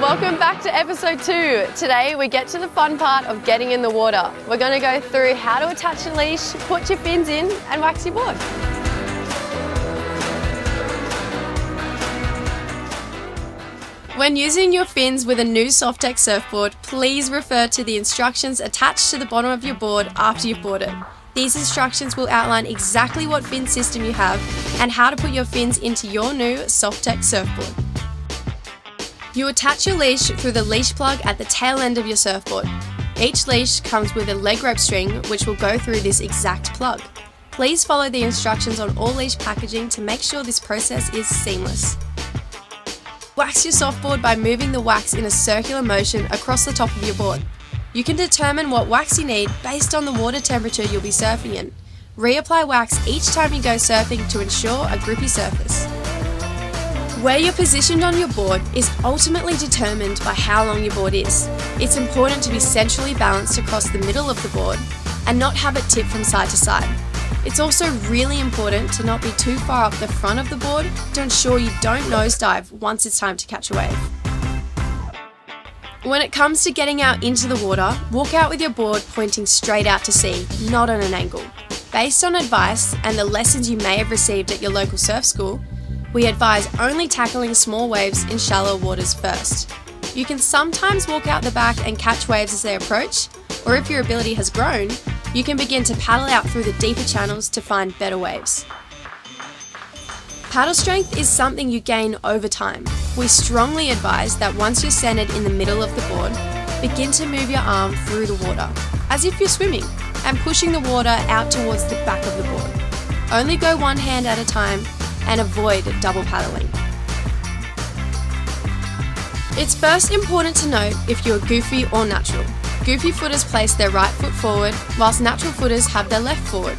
Welcome back to episode 2. Today we get to the fun part of getting in the water. We're going to go through how to attach a leash, put your fins in and wax your board. When using your fins with a new Softech surfboard, please refer to the instructions attached to the bottom of your board after you've bought it. These instructions will outline exactly what fin system you have and how to put your fins into your new Softech surfboard. You attach your leash through the leash plug at the tail end of your surfboard. Each leash comes with a leg rope string which will go through this exact plug. Please follow the instructions on all leash packaging to make sure this process is seamless. Wax your softboard by moving the wax in a circular motion across the top of your board. You can determine what wax you need based on the water temperature you'll be surfing in. Reapply wax each time you go surfing to ensure a grippy surface. Where you're positioned on your board is ultimately determined by how long your board is. It's important to be centrally balanced across the middle of the board and not have it tip from side to side. It's also really important to not be too far up the front of the board to ensure you don't nosedive once it's time to catch a wave. When it comes to getting out into the water, walk out with your board pointing straight out to sea, not on an angle. Based on advice and the lessons you may have received at your local surf school, we advise only tackling small waves in shallow waters first. You can sometimes walk out the back and catch waves as they approach, or if your ability has grown, you can begin to paddle out through the deeper channels to find better waves. Paddle strength is something you gain over time. We strongly advise that once you're centered in the middle of the board, begin to move your arm through the water, as if you're swimming, and pushing the water out towards the back of the board. Only go one hand at a time and avoid double paddling. It's first important to note if you're goofy or natural. Goofy footers place their right foot forward, whilst natural footers have their left forward.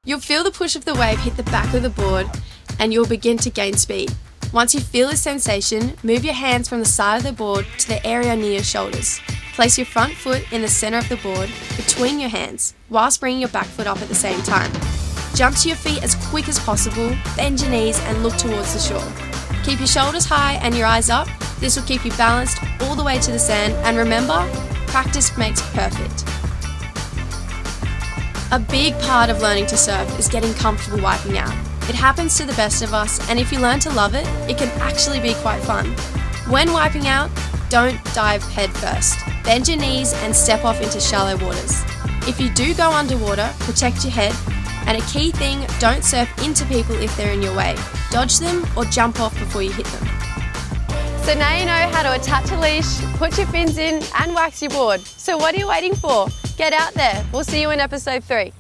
You'll feel the push of the wave hit the back of the board and you'll begin to gain speed. Once you feel this sensation, move your hands from the side of the board to the area near your shoulders. Place your front foot in the center of the board between your hands, whilst bringing your back foot up at the same time. Jump to your feet as quick as possible, bend your knees and look towards the shore. Keep your shoulders high and your eyes up. This will keep you balanced all the way to the sand, and remember, practice makes perfect. A big part of learning to surf is getting comfortable wiping out. It happens to the best of us, and if you learn to love it, it can actually be quite fun. When wiping out, don't dive head first. Bend your knees and step off into shallow waters. If you do go underwater, protect your head. And a key thing, don't surf into people if they're in your way. Dodge them or jump off before you hit them. So now you know how to attach a leash, put your fins in and wax your board. So what are you waiting for? Get out there. We'll see you in episode 3.